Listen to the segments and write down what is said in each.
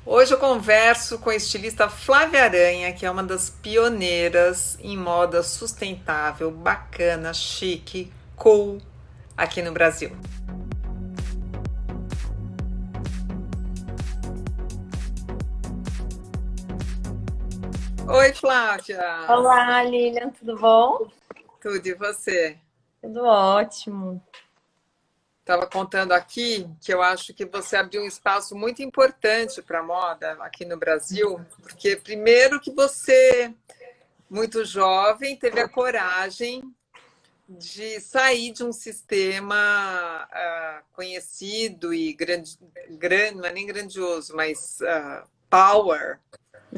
Hoje eu converso com a estilista Flávia Aranha, que é uma das pioneiras em moda sustentável, bacana, chique, cool aqui no Brasil. Oi, Flávia! Olá, Lilian, tudo bom? Tudo e você? Tudo ótimo. Estava contando aqui que eu acho que você abriu um espaço muito importante para a moda aqui no Brasil, porque primeiro que você, muito jovem, teve a coragem de sair de um sistema conhecido e grande, não é nem grandioso, mas power,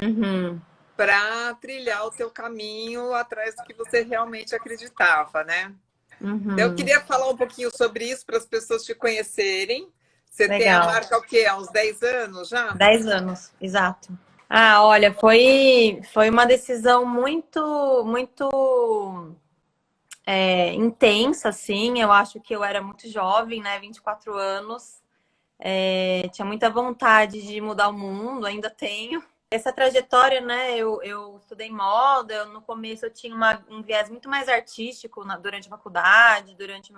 Uhum, para trilhar o teu caminho atrás do que você realmente acreditava, né? Então, eu uhum. queria falar um pouquinho sobre isso para as pessoas te conhecerem. Você tem a Legal. marca o quê? Há uns 10 anos já? 10 anos, exato. Olha, foi uma decisão muito intensa, assim. Eu acho que eu era muito jovem, né? 24 anos. Tinha muita vontade de mudar o mundo, ainda tenho. Essa trajetória, né? Eu estudei moda. No começo eu tinha um viés muito mais artístico durante a faculdade, durante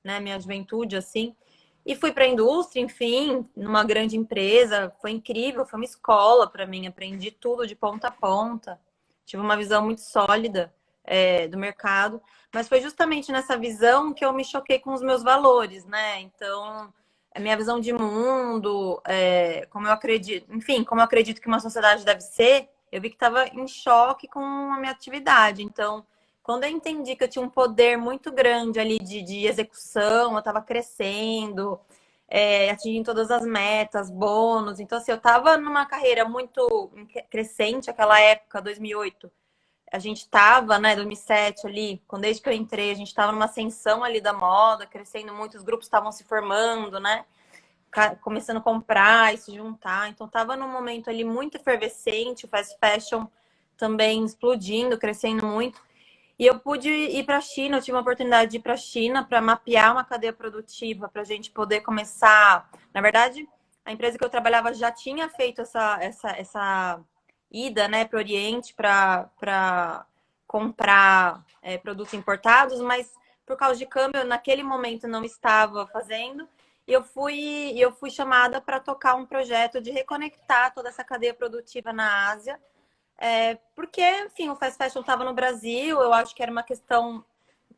minha juventude, assim. E fui para a indústria, enfim, numa grande empresa. Foi incrível, foi uma escola para mim. Aprendi tudo de ponta a ponta. Tive uma visão muito sólida, do mercado. Mas foi justamente nessa visão que eu me choquei com os meus valores, né? Então, a minha visão de mundo, como eu acredito, enfim, como eu acredito que uma sociedade deve ser, eu vi que estava em choque com a minha atividade. Então, quando eu entendi que eu tinha um poder muito grande ali de execução, eu estava crescendo, atingindo todas as metas, bônus. Então, assim, eu estava numa carreira muito crescente, aquela época, 2008. A gente estava, né, 2007 ali, desde que eu entrei, a gente estava numa ascensão ali da moda, crescendo muito, os grupos estavam se formando, né? Começando a comprar e se juntar. Então tava num momento ali muito efervescente, o fast fashion também explodindo, crescendo muito. E eu pude ir para a China, eu tive uma oportunidade de ir para a China para mapear uma cadeia produtiva para a gente poder começar. Na verdade, a empresa que eu trabalhava já tinha feito essa ida, né, para o Oriente para comprar produtos importados, mas por causa de câmbio, naquele momento não estava fazendo. E eu fui chamada para tocar um projeto de reconectar toda essa cadeia produtiva na Ásia, porque, enfim, o fast fashion estava no Brasil, eu acho que era uma questão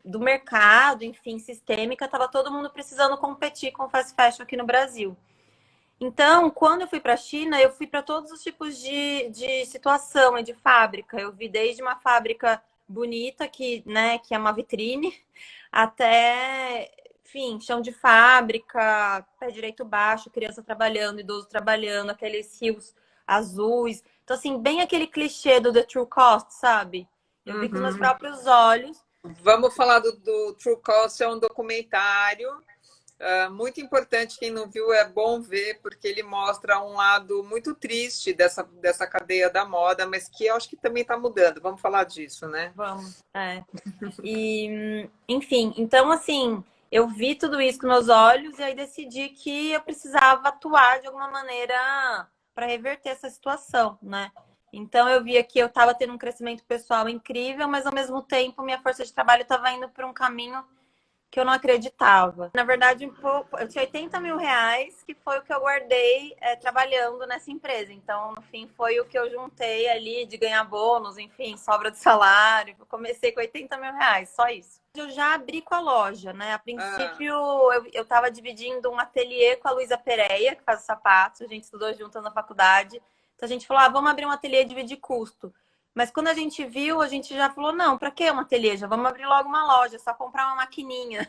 do mercado, enfim, sistêmica, estava todo mundo precisando competir com o fast fashion aqui no Brasil. Então, quando eu fui para a China, eu fui para todos os tipos de situação e de fábrica. Eu vi desde uma fábrica bonita, que é uma vitrine, até, enfim, chão de fábrica, pé direito baixo, criança trabalhando, idoso trabalhando, aqueles rios azuis. Então, assim, bem aquele clichê do The True Cost, sabe? Eu vi com os meus Uhum. próprios olhos. Vamos falar do True Cost, é um documentário muito importante. Quem não viu é bom ver, porque ele mostra um lado muito triste dessa cadeia da moda, mas que eu acho que também está mudando. Vamos falar disso, né? Vamos. Enfim, então assim, eu vi tudo isso com meus olhos e aí decidi que eu precisava atuar de alguma maneira para reverter essa situação, né? Então eu via que eu estava tendo um crescimento pessoal incrível, mas ao mesmo tempo minha força de trabalho estava indo por um caminho que eu não acreditava. Na verdade, eu tinha 80 mil reais, que foi o que eu guardei trabalhando nessa empresa. Então, no fim, foi o que eu juntei ali de ganhar bônus, enfim, sobra de salário. Eu comecei com 80 mil reais, só isso. Eu já abri com a loja, né? A Ah, princípio, eu estava dividindo um ateliê com a Luísa Pereira, que faz os sapatos, a gente estudou junto na faculdade. Então, a gente falou, vamos abrir um ateliê e dividir custo. Mas quando a gente viu, a gente já falou, não, para que um ateliê? Já vamos abrir logo uma loja, só comprar uma maquininha.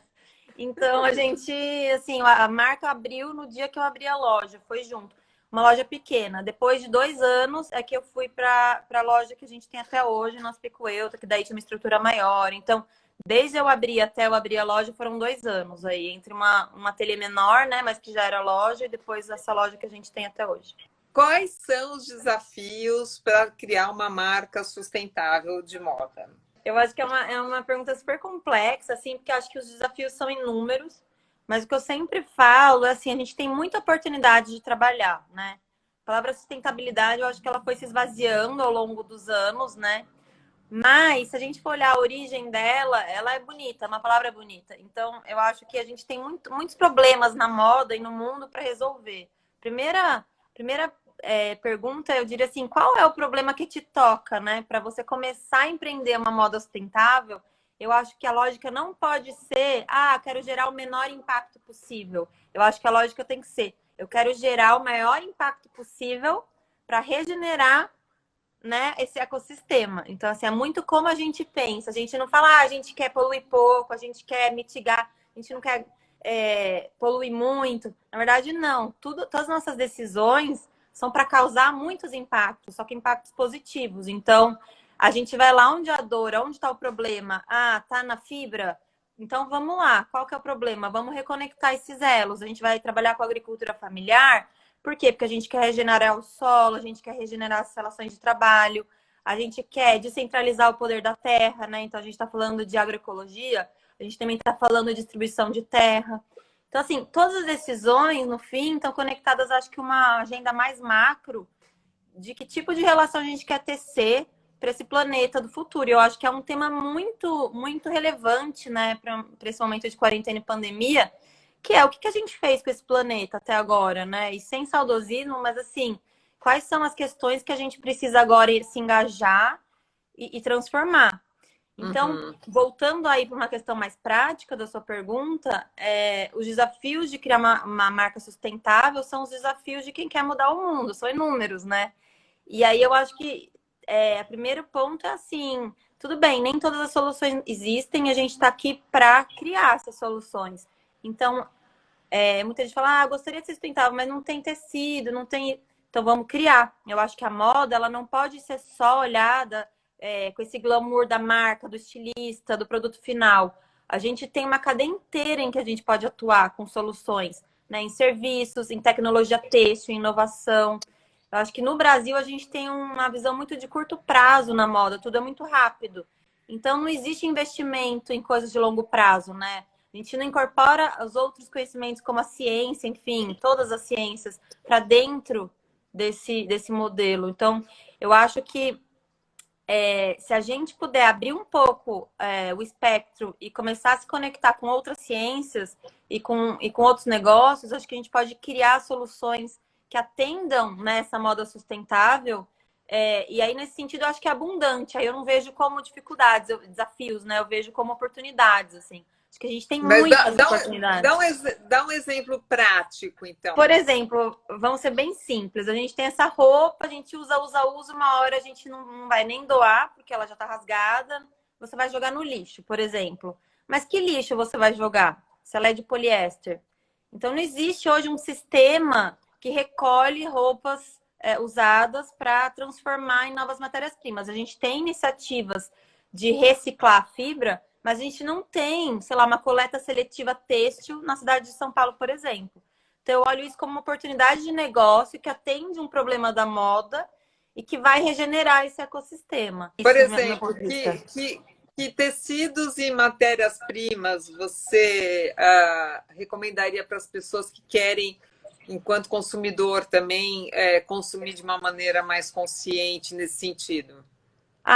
Então a gente, assim, a marca abriu no dia que eu abri a loja, foi junto. Uma loja pequena. Depois de 2 anos é que eu fui para a loja que a gente tem até hoje, nosso Pico Euta, que daí tinha uma estrutura maior. Então, desde eu abrir até eu abrir a loja foram 2 anos aí, entre um ateliê menor, né, mas que já era loja, e depois essa loja que a gente tem até hoje. quais são os desafios para criar uma marca sustentável de moda? Eu acho que é uma pergunta super complexa, assim, porque eu acho que os desafios são inúmeros, mas o que eu sempre falo é assim, a gente tem muita oportunidade de trabalhar, né? palavra sustentabilidade, eu acho que ela foi se esvaziando ao longo dos anos, né? Mas, se a gente for olhar a origem dela, ela é bonita, uma palavra bonita. Então, eu acho que a gente tem muitos problemas na moda e no mundo para resolver. Primeira pergunta, eu diria assim, qual é o problema que te toca, né? Para você começar a empreender uma moda sustentável, eu acho que a lógica não pode ser, quero gerar o menor impacto possível. Eu acho que a lógica tem que ser, eu quero gerar o maior impacto possível para regenerar, né, esse ecossistema. Então, assim, é muito como a gente pensa. A gente não fala, a gente quer poluir pouco, a gente quer mitigar, a gente não quer poluir muito. Na verdade, não. Todas as nossas decisões são para causar muitos impactos, só que impactos positivos. Então, a gente vai lá onde a dor, onde está o problema? Tá na fibra? Então, vamos lá. Qual que é o problema? Vamos reconectar esses elos. A gente vai trabalhar com a agricultura familiar. Por quê? Porque a gente quer regenerar o solo, a gente quer regenerar as relações de trabalho, a gente quer descentralizar o poder da terra, né? Então, a gente está falando de agroecologia, a gente também está falando de distribuição de terra. Então, assim, todas as decisões, no fim, estão conectadas, acho que uma agenda mais macro de que tipo de relação a gente quer tecer para esse planeta do futuro. Eu acho que é um tema muito, muito relevante, né, para esse momento de quarentena e pandemia, que é o que a gente fez com esse planeta até agora, né? E sem saudosismo, mas assim, quais são as questões que a gente precisa agora se engajar e transformar? Então, voltando aí para uma questão mais prática da sua pergunta, os desafios de criar uma marca sustentável são os desafios de quem quer mudar o mundo, são inúmeros, né? E aí eu acho que o primeiro ponto é assim, tudo bem, nem todas as soluções existem, a gente está aqui para criar essas soluções. Então, muita gente fala, gostaria de ser sustentável, mas não tem tecido, não tem... Então, vamos criar. Eu acho que a moda, ela não pode ser só olhada com esse glamour da marca, do estilista, do produto final. A gente tem uma cadeia inteira em que a gente pode atuar com soluções, né? Em serviços, em tecnologia têxtil, em inovação. Eu acho que no Brasil a gente tem uma visão muito de curto prazo na moda, tudo é muito rápido. Então, não existe investimento em coisas de longo prazo, né? A gente não incorpora os outros conhecimentos, como a ciência, enfim, todas as ciências, para dentro desse modelo. Então, eu acho que se a gente puder abrir um pouco o espectro e começar a se conectar com outras ciências e com outros negócios, acho que a gente pode criar soluções que atendam nessa moda sustentável. E aí, nesse sentido, eu acho que é abundante. Aí eu não vejo como dificuldades, desafios, né? Eu vejo como oportunidades, assim. Acho que a gente tem muitas oportunidades. Dá um exemplo prático, então. Por exemplo, vamos ser bem simples. A gente tem essa roupa, a gente usa, uma hora a gente não vai nem doar, porque ela já está rasgada. Você vai jogar no lixo, por exemplo. Mas que lixo você vai jogar? Se ela é de poliéster. Então, não existe hoje um sistema que recolhe roupas usadas para transformar em novas matérias-primas. A gente tem iniciativas de reciclar a fibra, mas a gente não tem, sei lá, uma coleta seletiva têxtil na cidade de São Paulo, por exemplo. Então, eu olho isso como uma oportunidade de negócio que atende um problema da moda e que vai regenerar esse ecossistema. Por exemplo, que tecidos e matérias-primas você recomendaria para as pessoas que querem, enquanto consumidor, também consumir de uma maneira mais consciente nesse sentido?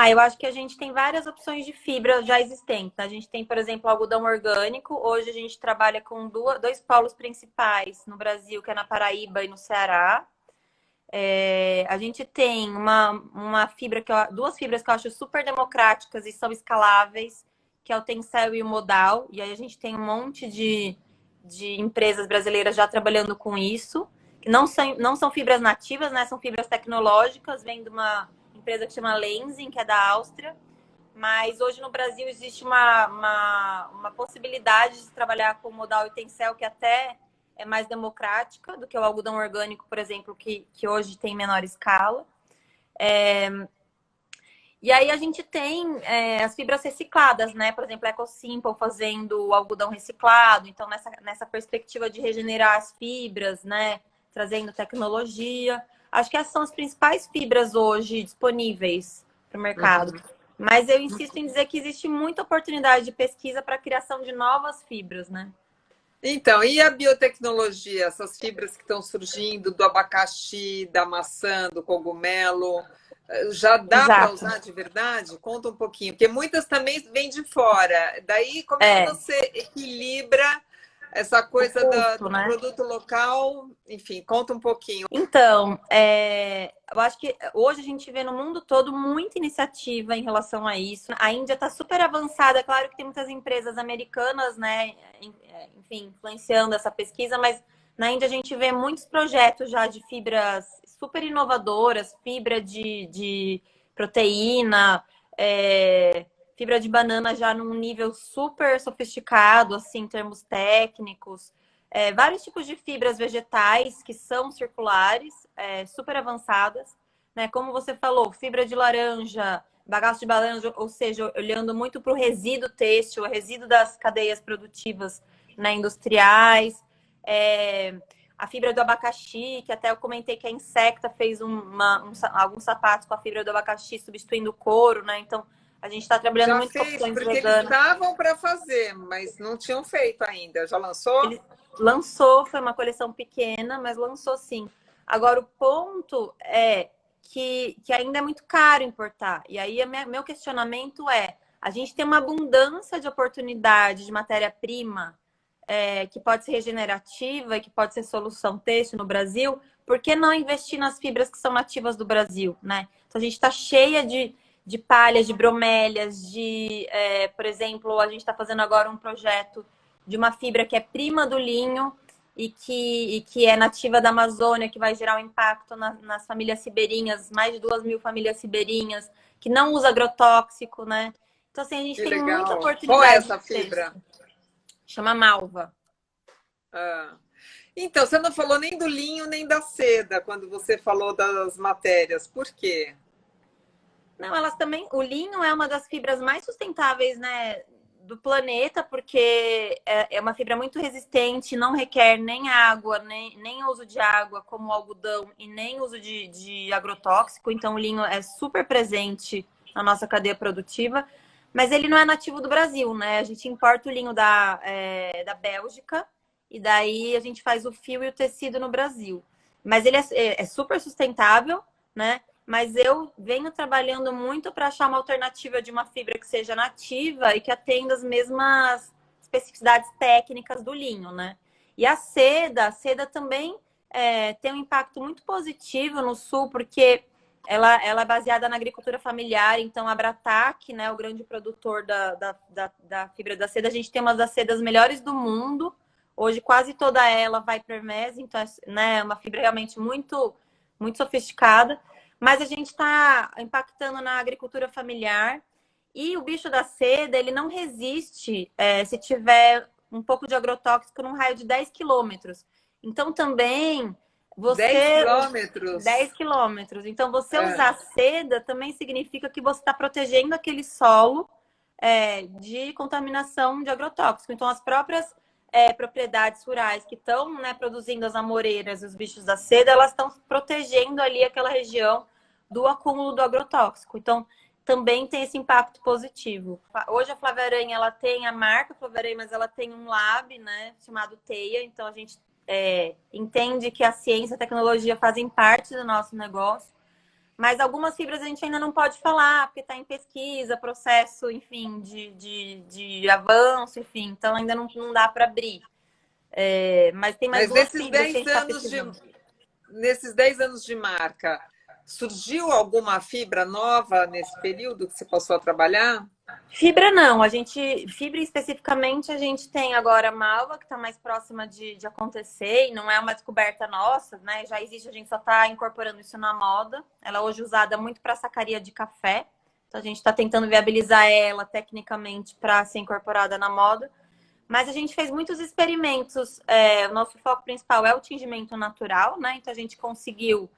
Eu acho que a gente tem várias opções de fibra já existentes. A gente tem, por exemplo, algodão orgânico. Hoje a gente trabalha com dois polos principais no Brasil, que é na Paraíba e no Ceará. A gente tem uma fibra, duas fibras que eu acho super democráticas e são escaláveis, que é o Tencel e o Modal. E aí a gente tem um monte de empresas brasileiras já trabalhando com isso. Que não são fibras nativas, né? São fibras tecnológicas, vem de uma empresa que chama Lenzing, que é da Áustria. Mas hoje no Brasil existe uma possibilidade de se trabalhar com Modal e Tencel, que até é mais democrática do que o algodão orgânico, por exemplo, que hoje tem menor escala. E aí a gente tem as fibras recicladas, né? Por exemplo, a EcoSimple fazendo o algodão reciclado. Então, nessa perspectiva de regenerar as fibras, né? Trazendo tecnologia. Acho que essas são as principais fibras hoje disponíveis para o mercado. Mas eu insisto em dizer que existe muita oportunidade de pesquisa para a criação de novas fibras, né? Então, e a biotecnologia, essas fibras que estão surgindo do abacaxi, da maçã, do cogumelo, já dá para Exato. usar de verdade? Conta um pouquinho, porque muitas também vêm de fora. Daí, como é que É, você equilibra essa o coisa custo, do né? produto local? Enfim, conta um pouquinho. Então, eu acho que hoje a gente vê no mundo todo muita iniciativa em relação a isso. A Índia está super avançada, claro que tem muitas empresas americanas, né, enfim, influenciando essa pesquisa, mas na Índia a gente vê muitos projetos já de fibras super inovadoras, fibra de proteína, fibra de banana já num nível super sofisticado, assim, em termos técnicos. Vários tipos de fibras vegetais que são circulares, super avançadas, né? Como você falou, fibra de laranja, bagaço de laranja, ou seja, olhando muito para o resíduo têxtil, o resíduo das cadeias produtivas, né, industriais. A fibra do abacaxi, que até eu comentei que a Insecta fez alguns sapatos com a fibra do abacaxi, substituindo o couro, né? Então, a gente está trabalhando Já muito com fez, opções porque eles veganas. estavam para fazer, mas não tinham feito ainda. Já lançou? Ele lançou, foi uma coleção pequena, mas lançou sim. Agora, o ponto é que ainda é muito caro importar. E aí, meu questionamento é: a gente tem uma abundância de oportunidade de matéria-prima que pode ser regenerativa e que pode ser solução têxtil no Brasil, por que não investir nas fibras que são nativas do Brasil, né? Então, a gente está cheia de palhas, de bromélias, por exemplo, a gente está fazendo agora um projeto de uma fibra que é prima do linho e que é nativa da Amazônia, que vai gerar um impacto nas famílias ribeirinhas, mais de 2.000 famílias ribeirinhas, que não usa agrotóxico, né? Então, assim, a gente Que tem muita legal. Qual é oportunidade essa de fibra? texto. Chama malva. Ah. Então, você não falou nem do linho nem da seda quando você falou das matérias. Por quê? Não, elas também. O linho é uma das fibras mais sustentáveis, né, do planeta, porque é uma fibra muito resistente, não requer nem água, nem uso de água, como o algodão, e nem uso de agrotóxico. Então, o linho é super presente na nossa cadeia produtiva, mas ele não é nativo do Brasil, né? A gente importa o linho da Bélgica, e daí a gente faz o fio e o tecido no Brasil. Mas ele é super sustentável, né? Mas eu venho trabalhando muito para achar uma alternativa de uma fibra que seja nativa e que atenda as mesmas especificidades técnicas do linho, né? E a seda também tem um impacto muito positivo no sul, porque ela é baseada na agricultura familiar, então a Brataque, né, o grande produtor da fibra da seda, a gente tem uma das sedas melhores do mundo. Hoje quase toda ela vai para Hermès, então né, é uma fibra realmente muito, muito sofisticada. Mas a gente está impactando na agricultura familiar e o bicho da seda, ele não resiste se tiver um pouco de agrotóxico num raio de 10 quilômetros. Então, também, 10 você... 10 quilômetros? quilômetros. Então, você É. usar seda também significa que você está protegendo aquele solo de contaminação de agrotóxico. Então, as próprias propriedades rurais que estão, né, produzindo as amoreiras e os bichos da seda, elas estão protegendo ali aquela região do acúmulo do agrotóxico. Então, também tem esse impacto positivo. Hoje a Flávia Aranha, ela tem a marca Flávia Aranha, mas ela tem um lab, né, chamado Teia. Então, a gente entende que a ciência e a tecnologia fazem parte do nosso negócio. Mas algumas fibras a gente ainda não pode falar, porque está em pesquisa, processo, enfim, de avanço, enfim. Então, ainda não dá para abrir. Mas tem mais Mas duas fibras que a gente está de pesquisando. nesses 10 anos de marca, surgiu alguma fibra nova nesse período que você passou a trabalhar? Fibra não, fibra especificamente a gente tem agora a malva, que está mais próxima de acontecer, e não é uma descoberta nossa, né? Já existe, a gente só está incorporando isso na moda. Ela é hoje usada muito para sacaria de café, então a gente está tentando viabilizar ela tecnicamente para ser incorporada na moda. Mas a gente fez muitos experimentos. O nosso foco principal é o tingimento natural, né? Então a gente conseguiu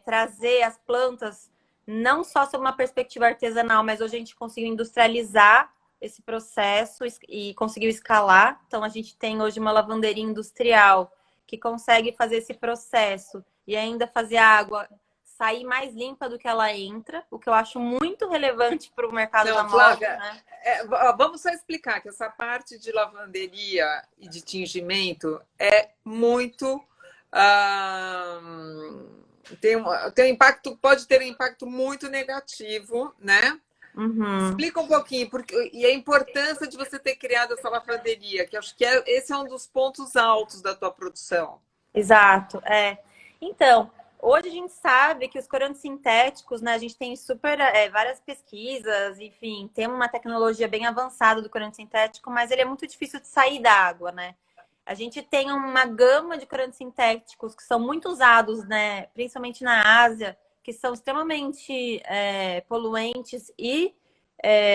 trazer as plantas não só sob uma perspectiva artesanal, mas hoje a gente conseguiu industrializar esse processo e conseguiu escalar. Então, a gente tem hoje uma lavanderia industrial que consegue fazer esse processo e ainda fazer água sair mais limpa do que ela entra, o que eu acho muito relevante para o mercado da moda, Flávia, né? vamos só explicar que essa parte de lavanderia e de tingimento é muito. ah, tem um impacto, pode ter um impacto muito negativo, né? Uhum. Explica um pouquinho, e a importância de você ter criado essa lavanderia, que acho que esse é um dos pontos altos da tua produção. Exato, Então, hoje a gente sabe que os corantes sintéticos, né, a gente tem várias pesquisas, enfim, tem uma tecnologia bem avançada do corante sintético, mas ele é muito difícil de sair da água, né? A gente tem uma gama de corantes sintéticos que são muito usados, né, principalmente na Ásia, que são extremamente poluentes e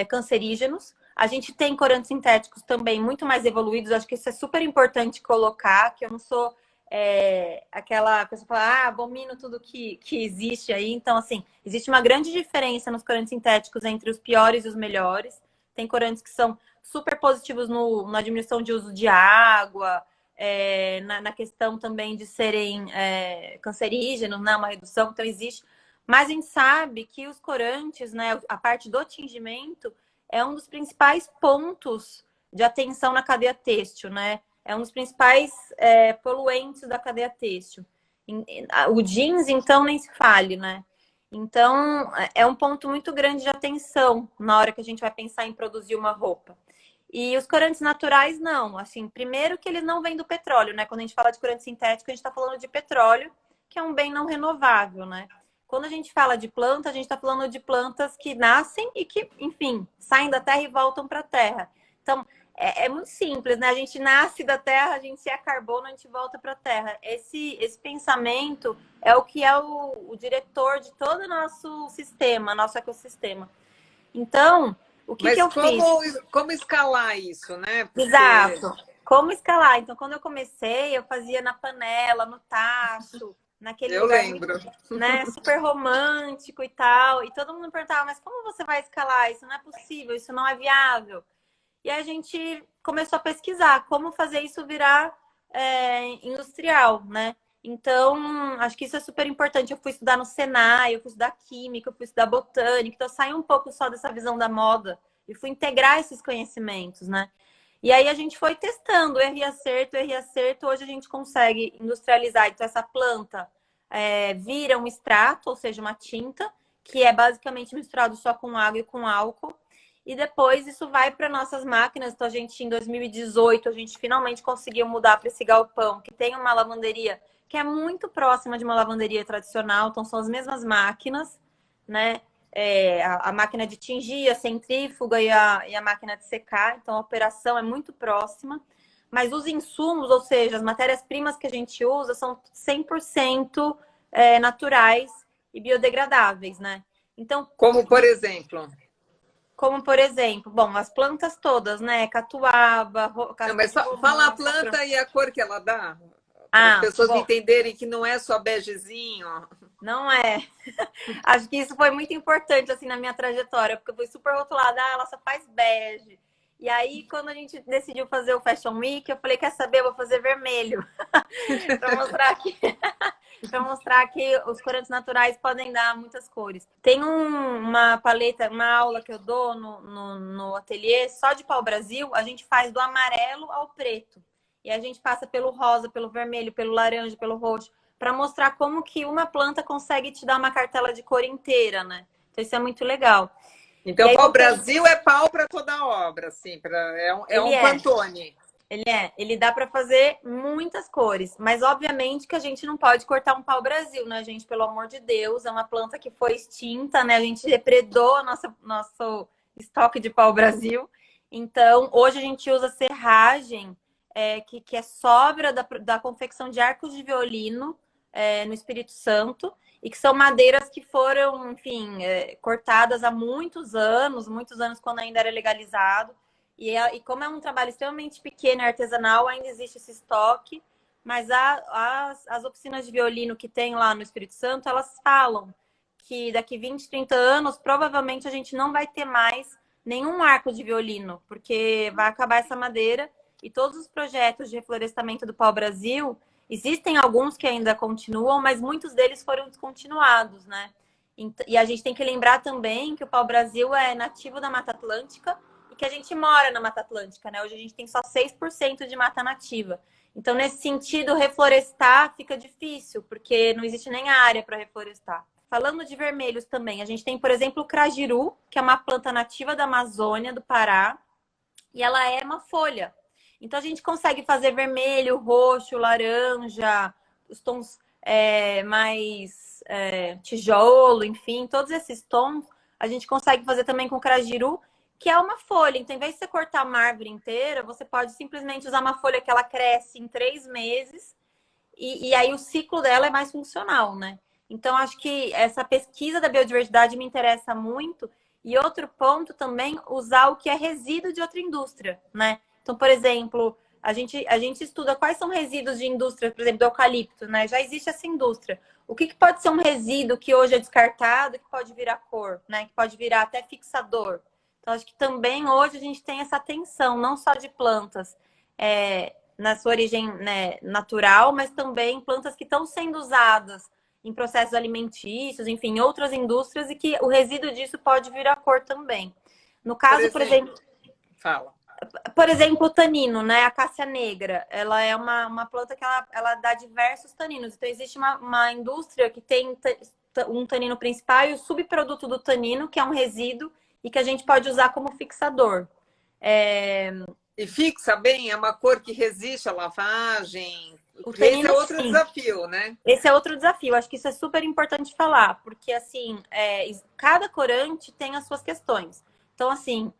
cancerígenos. A gente tem corantes sintéticos também muito mais evoluídos, acho que isso é super importante colocar, que eu não sou aquela pessoa que fala, abomino tudo que existe aí. Então, assim, existe uma grande diferença nos corantes sintéticos entre os piores e os melhores. Tem corantes que são super positivos na diminuição de uso de água, na questão também de serem cancerígenos, né? Uma redução, então existe. Mas a gente sabe que os corantes, né? A parte do tingimento é um dos principais pontos de atenção na cadeia têxtil, né? É um dos principais poluentes da cadeia têxtil. O jeans, então, nem se fale, né? Então, é um ponto muito grande de atenção na hora que a gente vai pensar em produzir uma roupa. E os corantes naturais, não. Assim, primeiro que eles não vêm do petróleo, né? Quando a gente fala de corante sintético, a gente está falando de petróleo, que é um bem não renovável, né? Quando a gente fala de planta, a gente está falando de plantas que nascem e que, enfim, saem da terra e voltam para a terra. Então, é muito simples, né? A gente nasce da terra, a gente se é carbono, a gente volta para a terra. Esse pensamento é o que é o diretor de todo o nosso sistema, nosso ecossistema. Então, o que eu fiz? Como escalar isso, né? Exato. Como escalar? Então, quando eu comecei, eu fazia na panela, no tacho, naquele Eu lugar lembro. muito, né, super romântico e tal. E todo mundo perguntava, mas como você vai escalar? Isso não é possível, isso não é viável. E a gente começou a pesquisar como fazer isso virar industrial, né? Então, acho que isso é super importante. Eu fui estudar no Senai, eu fui estudar química, eu fui estudar botânica. Então, eu saí um pouco só dessa visão da moda e fui integrar esses conhecimentos, né? E aí a gente foi testando, erro e acerto, erro e acerto. Hoje a gente consegue industrializar. Então, essa planta vira um extrato, ou seja, uma tinta, que é basicamente misturado só com água e com álcool. E depois isso vai para nossas máquinas. Então, a gente, em 2018, a gente finalmente conseguiu mudar para esse galpão, que tem uma lavanderia que é muito próxima de uma lavanderia tradicional. Então, são as mesmas máquinas, né? A máquina de tingir, a centrífuga e a máquina de secar. Então, a operação é muito próxima. Mas os insumos, ou seja, as matérias-primas que a gente usa, são 100% naturais e biodegradáveis, né? Então, como por exemplo? Como, por exemplo, bom, as plantas todas, né? Catuaba, Não, mas fala a planta e a cor que ela dá, para as pessoas bom, entenderem que não é só begezinho. não é. Acho que isso foi muito importante, assim, na minha trajetória, porque eu fui super rotulada, ela só faz bege. E aí, quando a gente decidiu fazer o Fashion Week, eu falei, quer saber, eu vou fazer vermelho. para mostrar que os corantes naturais podem dar muitas cores. Tem uma paleta, uma aula que eu dou no ateliê, só de pau-brasil, a gente faz do amarelo ao preto. E a gente passa pelo rosa, pelo vermelho, pelo laranja, pelo roxo, para mostrar como que uma planta consegue te dar uma cartela de cor inteira, né? Então isso é muito legal. Então, pau-brasil é pau para toda obra, assim, é um Pantone. Ele dá para fazer muitas cores, mas obviamente que a gente não pode cortar um pau-brasil, né, gente? Pelo amor de Deus, é uma planta que foi extinta, né? A gente depredou nosso estoque de pau-brasil. Então, hoje a gente usa serragem, que é sobra da confecção de arcos de violino no Espírito Santo, e que são madeiras que foram, enfim, cortadas há muitos anos quando ainda era legalizado. E como é um trabalho extremamente pequeno e artesanal, ainda existe esse estoque, mas as oficinas de violino que tem lá no Espírito Santo, elas falam que daqui 20, 30 anos, provavelmente a gente não vai ter mais nenhum arco de violino, porque vai acabar essa madeira e todos os projetos de reflorestamento do pau-brasil, Existem alguns que ainda continuam, mas muitos deles foram descontinuados, né? E a gente tem que lembrar também que o pau-brasil é nativo da Mata Atlântica e que a gente mora na Mata Atlântica, né? Hoje a gente tem só 6% de mata nativa. Então, nesse sentido, reflorestar fica difícil, porque não existe nem área para reflorestar. Falando de vermelhos também, a gente tem, por exemplo, o crajiru, que é uma planta nativa da Amazônia, do Pará, e ela é uma folha. Então, a gente consegue fazer vermelho, roxo, laranja, os tons mais tijolo, enfim, todos esses tons a gente consegue fazer também com crajiru, que é uma folha. Então, em vez de você cortar uma árvore inteira, você pode simplesmente usar uma folha que ela cresce em 3 meses e aí o ciclo dela é mais funcional, né? Então, acho que essa pesquisa da biodiversidade me interessa muito. E outro ponto também, usar o que é resíduo de outra indústria, né? Então, por exemplo, a gente estuda quais são resíduos de indústria, por exemplo, do eucalipto, né? Já existe essa indústria. O que pode ser um resíduo que hoje é descartado, que pode virar cor, né? Que pode virar até fixador. Então, acho que também hoje a gente tem essa atenção, não só de plantas na sua origem, né, natural, mas também plantas que estão sendo usadas em processos alimentícios, enfim, em outras indústrias, e que o resíduo disso pode virar cor também. No caso, por exemplo, fala. Por exemplo, o tanino, né? A cássia negra, ela é uma planta que ela dá diversos taninos. Então, existe uma indústria que tem um tanino principal e o subproduto do tanino, que é um resíduo e que a gente pode usar como fixador. E fixa bem, é uma cor que resiste à lavagem. Esse é outro desafio, né? Esse é outro desafio. Acho que isso é super importante falar, porque, assim, cada corante tem as suas questões. Então, assim,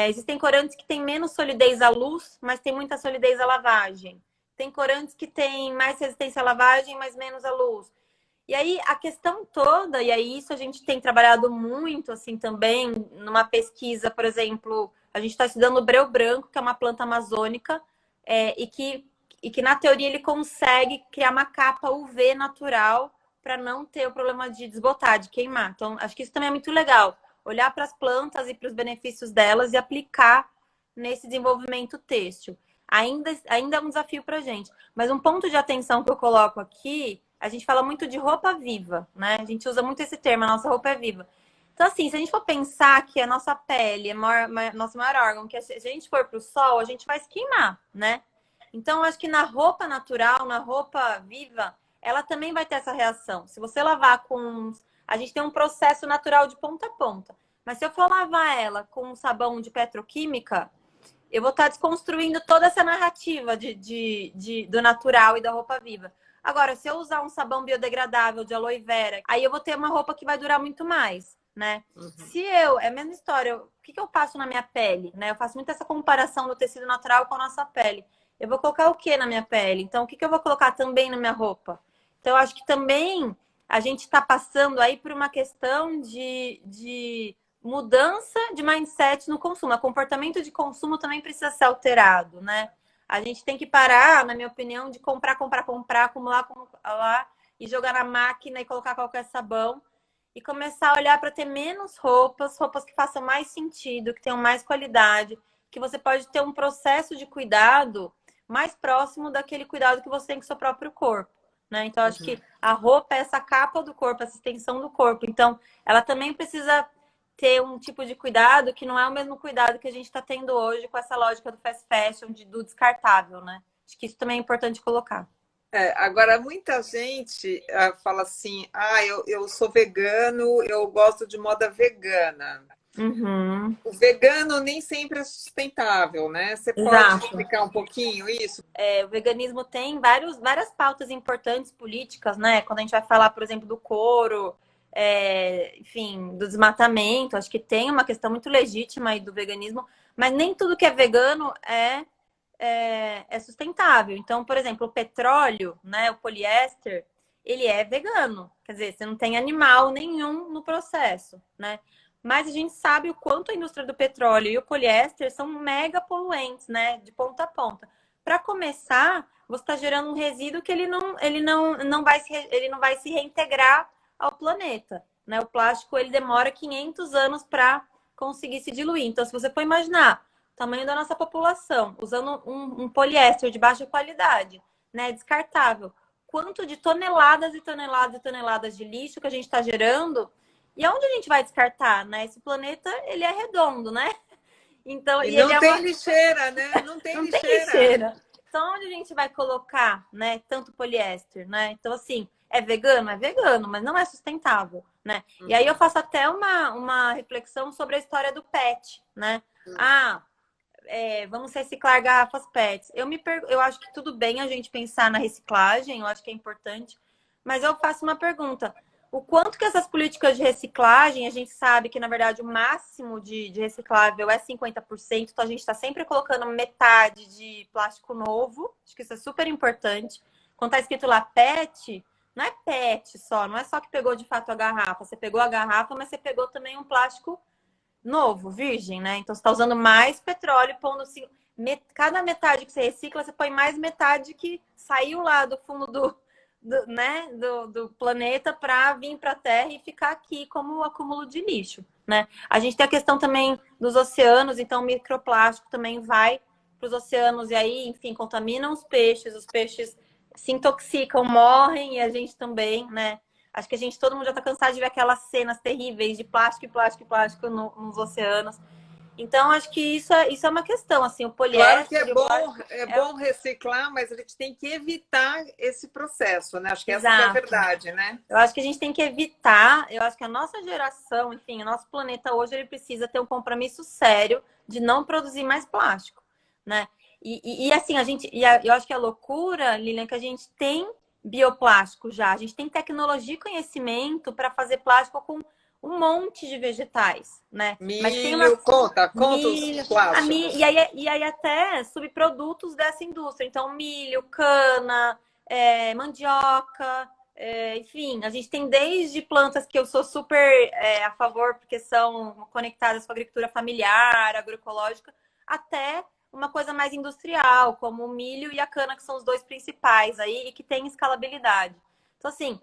existem corantes que têm menos solidez à luz, mas tem muita solidez à lavagem. Tem corantes que têm mais resistência à lavagem, mas menos à luz. E aí, a questão toda, e aí isso a gente tem trabalhado muito, assim, também, numa pesquisa, por exemplo, a gente está estudando o breu branco, que é uma planta amazônica, e que, na teoria, ele consegue criar uma capa UV natural para não ter o problema de desbotar, de queimar. Então, acho que isso também é muito legal. Olhar para as plantas e para os benefícios delas e aplicar nesse desenvolvimento têxtil. Ainda é um desafio para a gente. Mas um ponto de atenção que eu coloco aqui, a gente fala muito de roupa viva, né? A gente usa muito esse termo, a nossa roupa é viva. Então, assim, se a gente for pensar que a nossa pele é nosso maior órgão, que se a gente for para o sol, a gente vai se queimar, né? Então, acho que na roupa natural, na roupa viva, ela também vai ter essa reação. Se você lavar com... A gente tem um processo natural de ponta a ponta. Mas se eu for lavar ela com um sabão de petroquímica, eu vou estar desconstruindo toda essa narrativa do natural e da roupa viva. Agora, se eu usar um sabão biodegradável de aloe vera, aí eu vou ter uma roupa que vai durar muito mais, né? Uhum. É a mesma história. O que eu passo na minha pele, né? Eu faço muito essa comparação do tecido natural com a nossa pele. Eu vou colocar o que na minha pele? Então, o que eu vou colocar também na minha roupa? Então, eu acho que também a gente está passando aí por uma questão de mudança de mindset no consumo. O comportamento de consumo também precisa ser alterado, né? A gente tem que parar, na minha opinião, de comprar, acumular e jogar na máquina e colocar qualquer sabão e começar a olhar para ter menos roupas que façam mais sentido, que tenham mais qualidade, que você pode ter um processo de cuidado mais próximo daquele cuidado que você tem com o seu próprio corpo, né? Então, acho que a roupa é essa capa do corpo, essa extensão do corpo. Então, ela também precisa ter um tipo de cuidado que não é o mesmo cuidado que a gente está tendo hoje com essa lógica do fast fashion, do descartável, né? Acho que isso também é importante colocar. Agora, muita gente fala assim, eu sou vegano, eu gosto de moda vegana. Uhum. O vegano nem sempre é sustentável, né? Você pode explicar um pouquinho isso? O veganismo tem várias pautas importantes políticas, né? Quando a gente vai falar, por exemplo, do couro, enfim, do desmatamento, acho que tem uma questão muito legítima aí do veganismo, mas nem tudo que é vegano é sustentável. Então, por exemplo, o petróleo, né, o poliéster, ele é vegano. Quer dizer, você não tem animal nenhum no processo, né? Mas a gente sabe o quanto a indústria do petróleo e o poliéster são mega poluentes, né? De ponta a ponta. Para começar, você está gerando um resíduo que ele não vai se reintegrar ao planeta, né? O plástico, ele demora 500 anos para conseguir se diluir. Então, se você for imaginar o tamanho da nossa população usando um poliéster de baixa qualidade, né, descartável. Quanto de toneladas e toneladas e toneladas de lixo que a gente está gerando e aonde a gente vai descartar, né? Esse planeta, ele é redondo, né? Então, E e ele não é tem uma... lixeira, né? Não tem Não tem lixeira. lixeira. Então, onde a gente vai colocar, né, tanto poliéster, né? Então, assim, é vegano? É vegano, mas não é sustentável, né? E aí eu faço até uma reflexão sobre a história do PET, né? Ah, vamos reciclar garrafas PETs. Eu acho que tudo bem a gente pensar na reciclagem, eu acho que é importante, mas eu faço uma pergunta. O quanto que essas políticas de reciclagem, a gente sabe que, na verdade, o máximo de reciclável é 50%, então a gente está sempre colocando metade de plástico novo, acho que isso é super importante. Quando está escrito lá PET, não é PET só, não é só que pegou de fato a garrafa, você pegou a garrafa, mas você pegou também um plástico novo, virgem, né? Então você está usando mais petróleo, pondo assim, cada metade que você recicla, você põe mais metade que saiu lá do fundo né, do planeta para vir para a Terra e ficar aqui como acúmulo de lixo, né? A gente tem a questão também dos oceanos, então o microplástico também vai para os oceanos e aí, enfim, contaminam os peixes se intoxicam, morrem e a gente também, né? Acho que todo mundo já está cansado de ver aquelas cenas terríveis de plástico e plástico e plástico nos oceanos. Então, acho que isso é uma questão, assim, o Claro que poliéster e o plástico é é bom reciclar, mas a gente tem que evitar esse processo, né? Acho que essa que é a exato. verdade, né? Eu acho que a gente tem que evitar, eu acho que a nossa geração, enfim, o nosso planeta hoje, ele precisa ter um compromisso sério de não produzir mais plástico, né? E assim, eu acho que a loucura, Lilian, é que a gente tem bioplástico já, a gente tem tecnologia e conhecimento para fazer plástico com um monte de vegetais, né? Mas tem Milho, umas conta os milho, plásticos. e aí até subprodutos dessa indústria, então milho, cana, mandioca, enfim, a gente tem desde plantas que eu sou super a favor, porque são conectadas com a agricultura familiar, agroecológica, até uma coisa mais industrial, como o milho e a cana, que são os dois principais aí, e que tem escalabilidade. Então, assim,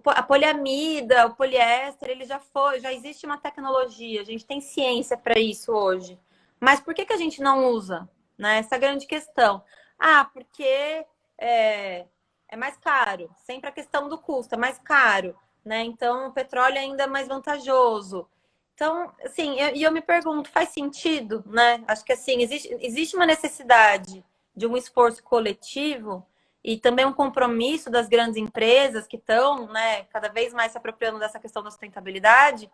a poliamida, o poliéster, ele já existe uma tecnologia, a gente tem ciência para isso hoje. Mas por que a gente não usa? Né? Essa é a grande questão. Ah, porque é mais caro. Sempre a questão do custo, é mais caro, né? Então, o petróleo ainda é mais vantajoso. Então, assim, eu me pergunto, faz sentido, né? Acho que, assim, existe uma necessidade de um esforço coletivo e também um compromisso das grandes empresas que estão, né, cada vez mais se apropriando dessa questão da sustentabilidade,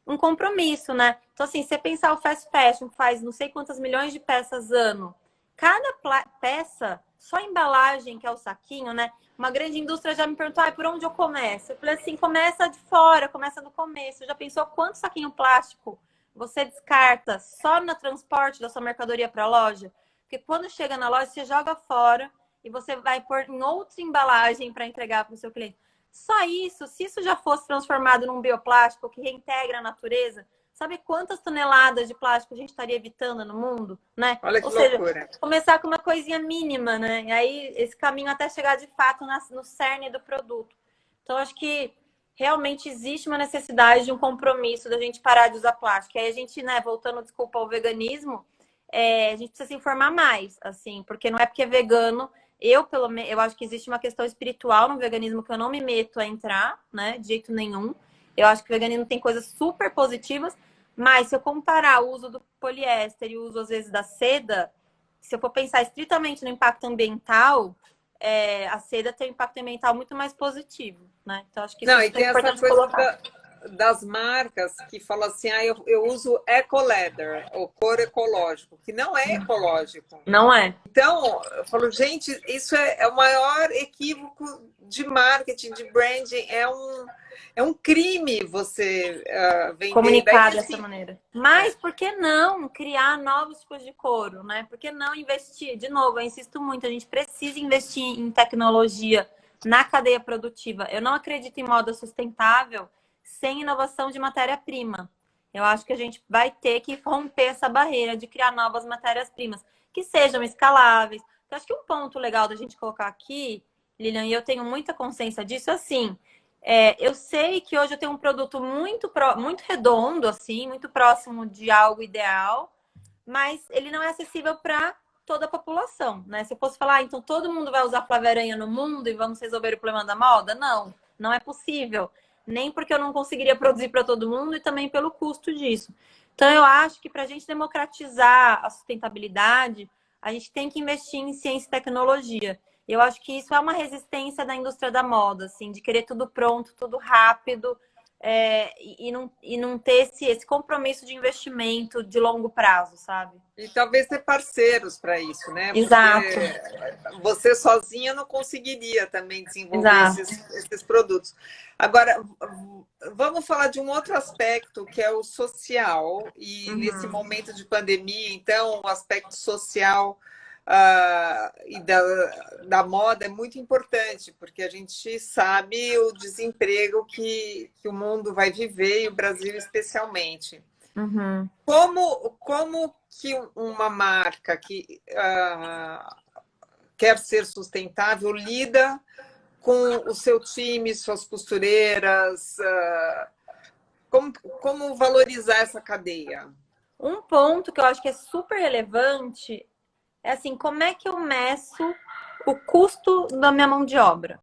um compromisso, né? Então, assim, você pensar o fast fashion, que faz não sei quantas milhões de peças ano, cada peça, só a embalagem, que é o saquinho, né? Uma grande indústria já me perguntou, por onde eu começo? Eu falei assim, começa de fora, começa no começo. Já pensou quanto saquinho plástico você descarta só no transporte da sua mercadoria para a loja? Porque quando chega na loja, você joga fora e você vai pôr em outra embalagem para entregar para o seu cliente. Só isso, se isso já fosse transformado num bioplástico que reintegra a natureza, sabe quantas toneladas de plástico a gente estaria evitando no mundo, né? Olha que Ou seja, loucura. começar com uma coisinha mínima, né? E aí esse caminho até chegar de fato no cerne do produto. Então, acho que realmente existe uma necessidade de um compromisso da gente parar de usar plástico. E aí a gente, né, voltando, desculpa, ao veganismo, a gente precisa se informar mais, assim, porque não é porque é vegano. Pelo menos, eu acho que existe uma questão espiritual no veganismo que eu não me meto a entrar, né, de jeito nenhum. Eu acho que o veganismo tem coisas super positivas, mas se eu comparar o uso do poliéster e o uso, às vezes, da seda, se eu for pensar estritamente no impacto ambiental, a seda tem um impacto ambiental muito mais positivo, né? Então, acho que Não, e isso é tem essa importante coisa colocar. das marcas que falam assim, eu uso eco leather, ou couro ecológico, que não é ecológico. Não é? Então, eu falo, gente, isso é o maior equívoco de marketing, de branding, é um crime você vender. Comunicar Daí, dessa assim, maneira. Mas por que não criar novos tipos de couro, né? Por que não investir? De novo, eu insisto muito, a gente precisa investir em tecnologia na cadeia produtiva. Eu não acredito em moda sustentável sem inovação de matéria-prima. Eu acho que a gente vai ter que romper essa barreira de criar novas matérias-primas que sejam escaláveis. Eu acho que um ponto legal da gente colocar aqui, Lilian, e eu tenho muita consciência disso, assim, eu sei que hoje eu tenho um produto muito redondo, assim, muito próximo de algo ideal, mas ele não é acessível para toda a população, né? Se eu fosse falar, então todo mundo vai usar Flávia Aranha no mundo e vamos resolver o problema da moda? Não, não é possível. Nem porque eu não conseguiria produzir para todo mundo e também pelo custo disso. Então, eu acho que para a gente democratizar a sustentabilidade, a gente tem que investir em ciência e tecnologia. Eu acho que isso é uma resistência da indústria da moda, assim, de querer tudo pronto, tudo rápido, e não ter esse compromisso de investimento de longo prazo, sabe? E talvez ter parceiros para isso, né? Exato, Porque você sozinha não conseguiria também desenvolver exato. esses produtos. Agora, vamos falar de um outro aspecto, que é o social. E nesse Uhum. momento de pandemia, então, o aspecto social e da moda é muito importante, porque a gente sabe o desemprego que o mundo vai viver, e o Brasil especialmente. Uhum. Como que uma marca que quer ser sustentável lida com o seu time, suas costureiras? Como valorizar essa cadeia? Um ponto que eu acho que é super relevante é assim, como é que eu meço o custo da minha mão de obra?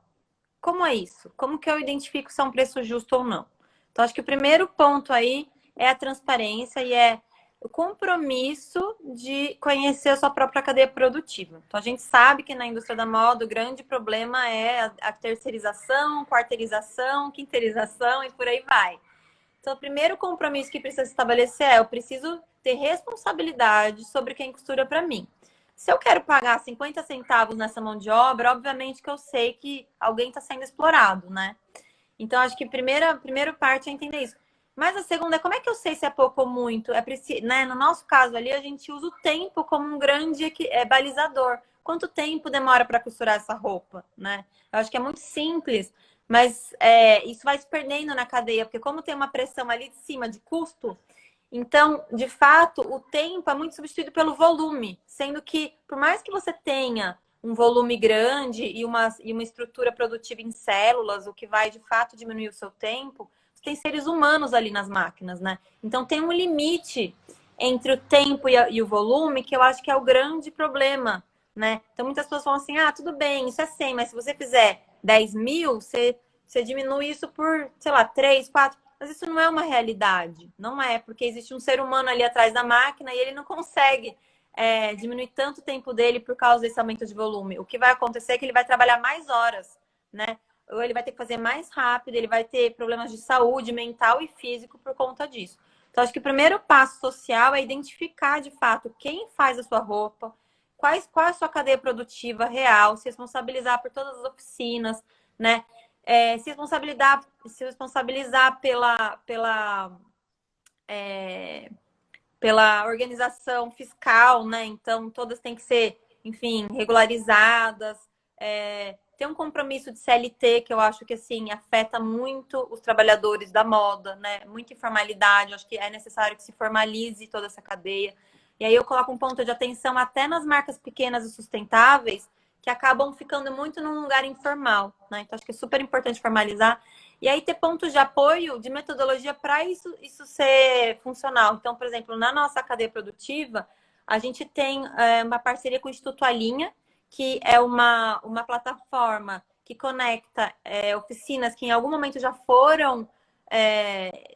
Como é isso? Como que eu identifico se é um preço justo ou não? Então, acho que o primeiro ponto aí é a transparência e é o compromisso de conhecer a sua própria cadeia produtiva. Então, a gente sabe que na indústria da moda o grande problema é a terceirização, quarteirização, quinteirização e por aí vai. Então, o primeiro compromisso que precisa se estabelecer é: eu preciso ter responsabilidade sobre quem costura para mim. Se eu quero pagar 50 centavos nessa mão de obra, obviamente que eu sei que alguém está sendo explorado, né? Então, acho que a primeira parte é entender isso. Mas a segunda é: como é que eu sei se é pouco ou muito? Né? No nosso caso ali, a gente usa o tempo como um grande balizador. Quanto tempo demora para costurar essa roupa, né? Eu acho que é muito simples, mas isso vai se perdendo na cadeia, porque como tem uma pressão ali de cima de custo, então, de fato, o tempo é muito substituído pelo volume, sendo que, por mais que você tenha um volume grande e uma estrutura produtiva em células, o que vai, de fato, diminuir o seu tempo, você tem seres humanos ali nas máquinas, né? Então, tem um limite entre o tempo e o volume, que eu acho que é o grande problema, né? Então, muitas pessoas falam assim: ah, tudo bem, isso é 100, mas se você fizer 10.000, você diminui isso por, sei lá, 3, 4. Mas isso não é uma realidade. Não é, porque existe um ser humano ali atrás da máquina e ele não consegue diminuir tanto o tempo dele por causa desse aumento de volume. O que vai acontecer é que ele vai trabalhar mais horas, né? Ou ele vai ter que fazer mais rápido, ele vai ter problemas de saúde mental e físico por conta disso. Então, acho que o primeiro passo social é identificar, de fato, quem faz a sua roupa, qual é a sua cadeia produtiva real, se responsabilizar por todas as oficinas, né? Se responsabilizar pela organização fiscal, né? Então, todas têm que ser, enfim, regularizadas. Tem um compromisso de CLT que eu acho que, assim, afeta muito os trabalhadores da moda, né? Muita informalidade, eu acho que é necessário que se formalize toda essa cadeia. E aí eu coloco um ponto de atenção até nas marcas pequenas e sustentáveis, que acabam ficando muito num lugar informal, né? Então, acho que é super importante formalizar. E aí ter pontos de apoio, de metodologia para isso ser funcional. Então, por exemplo, na nossa cadeia produtiva, a gente tem uma parceria com o Instituto Alinha, que é uma plataforma que conecta oficinas que em algum momento já foram,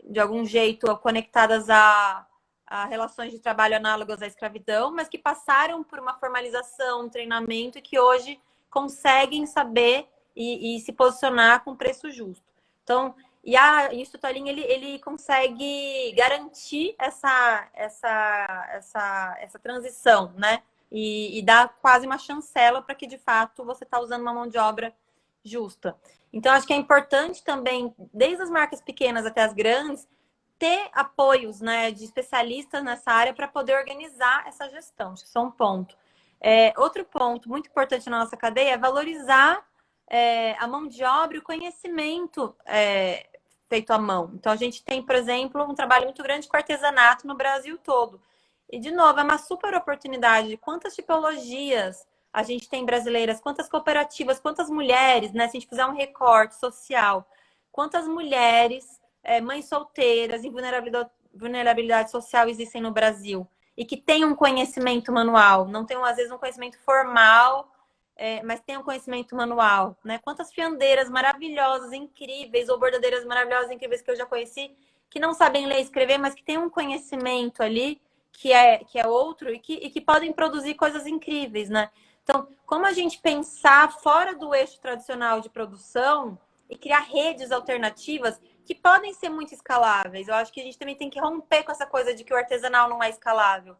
de algum jeito, conectadas a relações de trabalho análogas à escravidão, mas que passaram por uma formalização, um treinamento e que hoje conseguem saber e se posicionar com preço justo. Então, e o Instituto Alinha, ele consegue garantir essa transição, né? E dá quase uma chancela para que, de fato, você está usando uma mão de obra justa. Então, acho que é importante também, desde as marcas pequenas até as grandes, ter apoios, né, de especialistas nessa área para poder organizar essa gestão. Acho que isso é um ponto. Outro ponto muito importante na nossa cadeia é valorizar a mão de obra e o conhecimento feito à mão. Então, a gente tem, por exemplo, um trabalho muito grande com artesanato no Brasil todo. E, de novo, é uma super oportunidade. Quantas tipologias a gente tem brasileiras, quantas cooperativas, quantas mulheres, né? Se a gente fizer um recorte social, quantas mulheres, mães solteiras em vulnerabilidade social existem no Brasil e que tem um conhecimento manual, não tem, às vezes, um conhecimento formal, mas tem um conhecimento manual, né? Quantas fiandeiras maravilhosas, incríveis, ou bordadeiras maravilhosas, incríveis que eu já conheci, que não sabem ler e escrever, mas que têm um conhecimento ali que é outro e que podem produzir coisas incríveis, né? Então, como a gente pensar fora do eixo tradicional de produção e criar redes alternativas que podem ser muito escaláveis. Eu acho que a gente também tem que romper com essa coisa de que o artesanal não é escalável.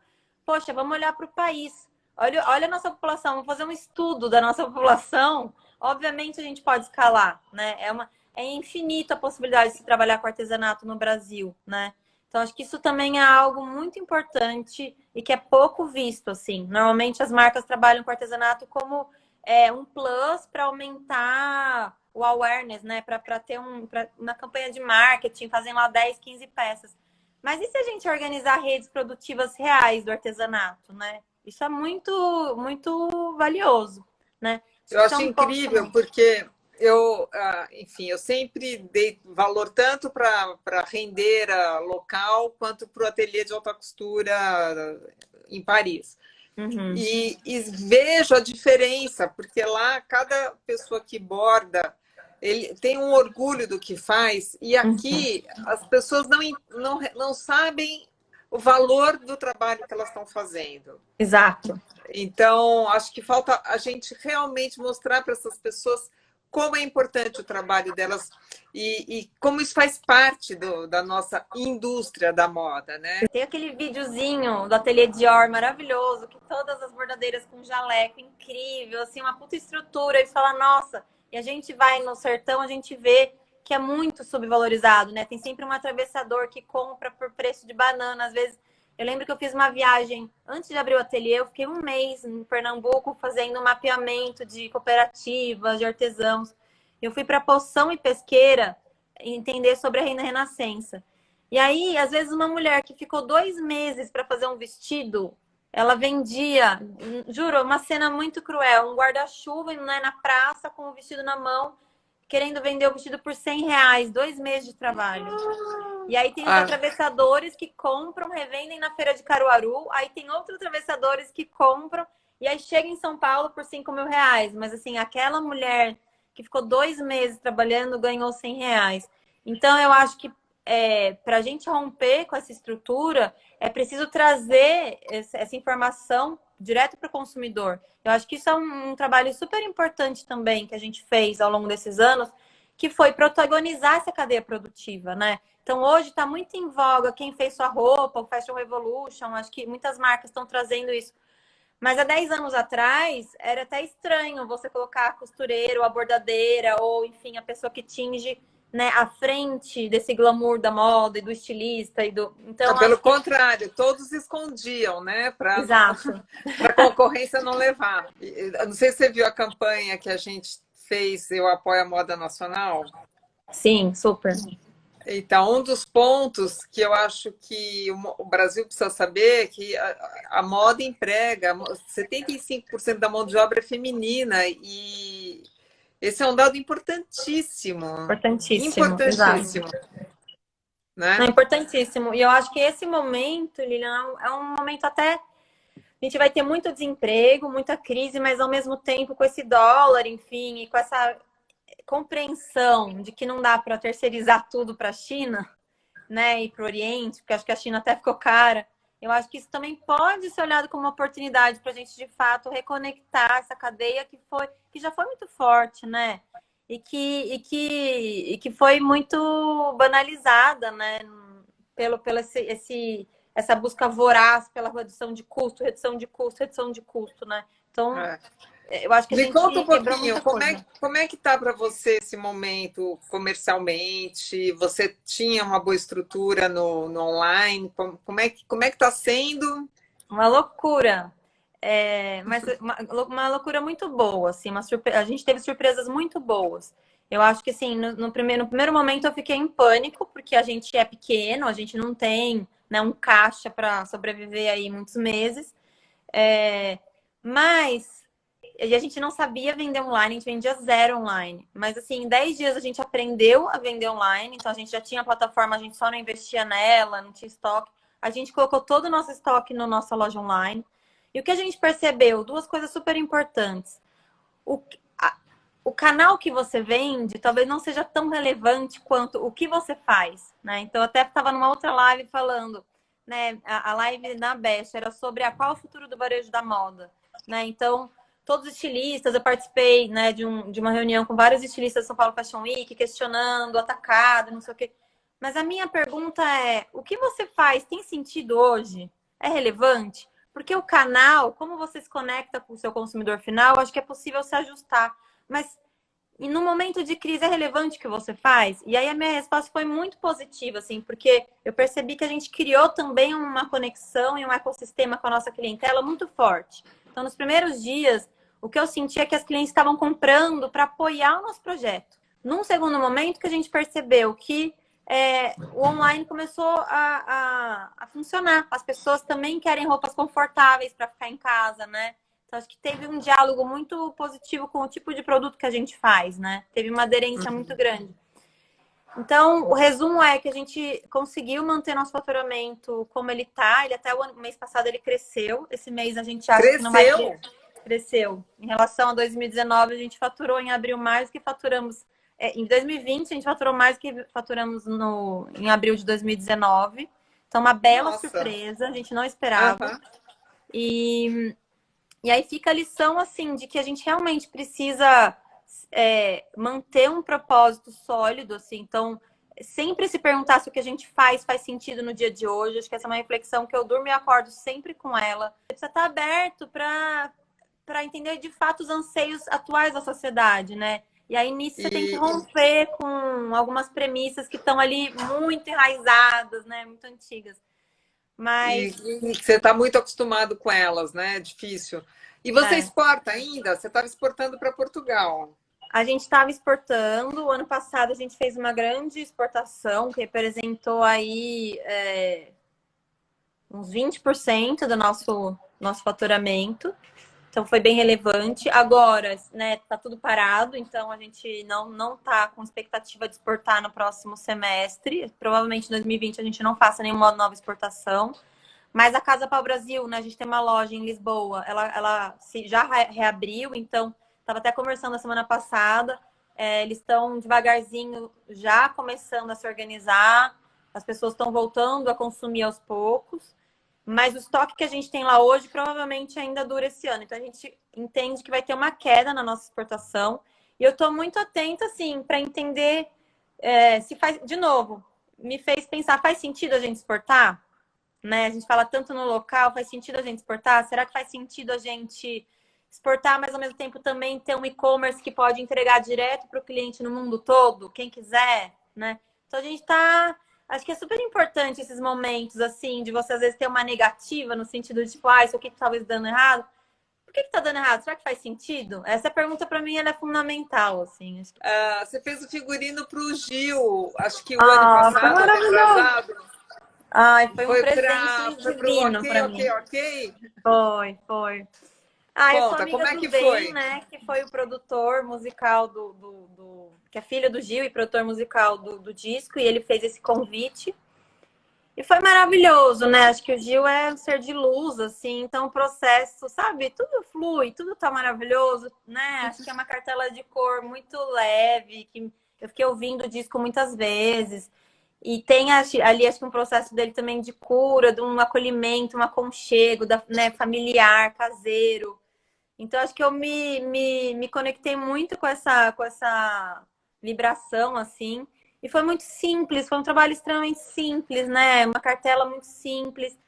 Poxa, vamos olhar para o país. Olha a nossa população, vamos fazer um estudo da nossa população. Obviamente a gente pode escalar, né? É infinita a possibilidade de se trabalhar com artesanato no Brasil, né? Então, acho que isso também é algo muito importante e que é pouco visto, assim. Normalmente as marcas trabalham com artesanato como um plus para aumentar o awareness, né? Para ter uma campanha de marketing, fazem lá 10, 15 peças. Mas e se a gente organizar redes produtivas reais do artesanato, né? Isso é muito, muito valioso, né? Eu Isso é acho um ponto incrível, também. porque enfim, eu sempre dei valor tanto para rendeira local quanto para o ateliê de alta costura em Paris. Uhum, E vejo a diferença, porque lá cada pessoa que borda ele tem um orgulho do que faz, e uhum. aqui as pessoas não sabem o valor do trabalho que elas estão fazendo. Exato. Então, acho que falta a gente realmente mostrar para essas pessoas como é importante o trabalho delas e como isso faz parte da nossa indústria da moda, né? Tem aquele videozinho do Ateliê Dior maravilhoso, que todas as bordadeiras com jaleco, incrível, assim, uma puta estrutura. E fala, nossa, e a gente vai no sertão, a gente vê que é muito subvalorizado, né? Tem sempre um atravessador que compra por preço de banana. Às vezes, eu lembro que eu fiz uma viagem antes de abrir o ateliê, eu fiquei um mês em Pernambuco fazendo um mapeamento de cooperativas, de artesãos. Eu fui para Poção e Pesqueira entender sobre a Reina Renascença. E aí, às vezes, uma mulher que ficou 2 meses para fazer um vestido, ela vendia, juro, uma cena muito cruel, um guarda-chuva, né, na praça com o vestido na mão, querendo vender o vestido por R$ 100, 2 meses de trabalho. E aí tem os Ah, atravessadores que compram, revendem na feira de Caruaru, aí tem outros atravessadores que compram, e aí chega em São Paulo por R$ 5.000. Mas assim, aquela mulher que ficou 2 meses trabalhando ganhou R$ 100. Então, eu acho que para a gente romper com essa estrutura, é preciso trazer essa informação direto para o consumidor. Eu acho que isso é um trabalho super importante também que a gente fez ao longo desses anos, que foi protagonizar essa cadeia produtiva, né? Então, hoje está muito em voga quem fez sua roupa, o Fashion Revolution, acho que muitas marcas estão trazendo isso. Mas há 10 anos atrás, era até estranho você colocar a costureira, ou a bordadeira, ou, enfim, a pessoa que tinge, né, à frente desse glamour da moda e do estilista. Então, pelo acho que... contrário, todos escondiam, né? Para Exato. a concorrência não levar. Eu não sei se você viu a campanha que a gente fez, Eu Apoio a Moda Nacional. Sim, super. Então, um dos pontos que eu acho que o Brasil precisa saber é que a moda emprega 75% da mão de obra é feminina e esse é um dado importantíssimo, Importantíssimo, exato. importantíssimo, Não, né? importantíssimo. E eu acho que esse momento, Lilian, é um momento até... A gente vai ter muito desemprego, muita crise, mas ao mesmo tempo com esse dólar, enfim, e com essa compreensão de que não dá para terceirizar tudo para a China, né, e para o Oriente, porque acho que a China até ficou cara. Eu acho que isso também pode ser olhado como uma oportunidade para a gente, de fato, reconectar essa cadeia que já foi muito forte, né? E que foi muito banalizada, né? Pelo essa busca voraz pela redução de custo, redução de custo, redução de custo, né? Então, É. eu acho que a Me conta gente um quebrou pouquinho, muita coisa. como é que tá para você esse momento comercialmente? Você tinha uma boa estrutura no online? Como é que está sendo? Uma loucura. Mas uma loucura muito boa, assim, a gente teve surpresas muito boas. Eu acho que, assim, no primeiro momento eu fiquei em pânico, porque a gente é pequeno, a gente não tem, né, um caixa para sobreviver aí muitos meses. Mas a gente não sabia vender online, a gente vendia zero online. Mas, assim, em 10 dias a gente aprendeu a vender online, então a gente já tinha a plataforma, a gente só não investia nela, não tinha estoque. A gente colocou todo o nosso estoque na nossa loja online. E o que a gente percebeu? Duas coisas super importantes. O canal que você vende talvez não seja tão relevante quanto o que você faz, né? Então, eu até estava numa outra live falando, né? A live na Best era sobre qual é o futuro do varejo da moda, né? Então, todos os estilistas, eu participei, né, de uma reunião com vários estilistas do São Paulo Fashion Week, questionando, atacado, não sei o quê. Mas a minha pergunta é, o que você faz tem sentido hoje? É relevante? Porque o canal, como você se conecta com o seu consumidor final, acho que é possível se ajustar. Mas e no momento de crise é relevante o que você faz? E aí a minha resposta foi muito positiva, assim, porque eu percebi que a gente criou também uma conexão e um ecossistema com a nossa clientela muito forte. Então, nos primeiros dias, o que eu senti é que as clientes estavam comprando para apoiar o nosso projeto. Num segundo momento que a gente percebeu que o online começou a funcionar. As pessoas também querem roupas confortáveis para ficar em casa, né? Então, acho que teve um diálogo muito positivo com o tipo de produto que a gente faz, né? Teve uma aderência muito grande. Então, o resumo é que a gente conseguiu manter nosso faturamento como ele tá. Ele até o mês passado ele cresceu. Esse mês a gente acha que não vai crescer. Cresceu. Em relação a 2019, a gente faturou em abril mais que faturamos. Em 2020, a gente faturou mais do que faturamos em abril de 2019. Então, uma bela surpresa. A gente não esperava. E aí fica a lição, assim, de que a gente realmente precisa manter um propósito sólido, assim. Então, sempre se perguntar se o que a gente faz sentido no dia de hoje. Acho que essa é uma reflexão que eu durmo e acordo sempre com ela. Você precisa estar aberto para entender, de fato, os anseios atuais da sociedade, né? E aí, nisso, você tem que romper com algumas premissas que estão ali muito enraizadas, né? Muito antigas. Mas... E você está muito acostumado com elas, né? É difícil. E você exporta ainda? Você estava exportando para Portugal. A gente estava exportando. O ano passado a gente fez uma grande exportação que representou aí uns 20% do nosso faturamento. Então foi bem relevante. Agora, né, tá tudo parado, então a gente não tá com expectativa de exportar no próximo semestre. Provavelmente em 2020 a gente não faça nenhuma nova exportação. Mas a Casa Pau Brasil, né, a gente tem uma loja em Lisboa, ela já reabriu, então estava até conversando a semana passada. Eles estão devagarzinho já começando a se organizar, as pessoas estão voltando a consumir aos poucos. Mas o estoque que a gente tem lá hoje provavelmente ainda dura esse ano. Então a gente entende que vai ter uma queda na nossa exportação. E eu estou muito atenta, assim, para entender se faz. De novo, me fez pensar, faz sentido a gente exportar? Né? A gente fala tanto no local, faz sentido a gente exportar? Será que faz sentido a gente exportar, mas ao mesmo tempo também ter um e-commerce que pode entregar direto para o cliente no mundo todo, quem quiser, né? Então a gente está... Acho que é super importante esses momentos, assim, de você às vezes ter uma negativa no sentido de, tipo, isso aqui talvez dando errado. Por que tá dando errado? Será que faz sentido? Essa pergunta, para mim, ela é fundamental, assim. Você fez o figurino para o Gil, acho que o ano passado, retrasado. Foi um presente divino para mim. Ok. Foi. Conta, eu sou amiga como é do que Ben, foi? né? Que foi o produtor musical que é filho do Gil e produtor musical do disco, e ele fez esse convite. E foi maravilhoso, né? Acho que o Gil é um ser de luz, assim, então o processo, sabe? Tudo flui, tudo tá maravilhoso, né? Acho que é uma cartela de cor muito leve, que eu fiquei ouvindo o disco muitas vezes. E tem ali, acho que um processo dele também de cura, de um acolhimento, um aconchego, né, familiar, caseiro. Então, acho que eu me conectei muito com essa vibração, assim. E foi muito simples, foi um trabalho extremamente simples, né? Uma cartela muito simples.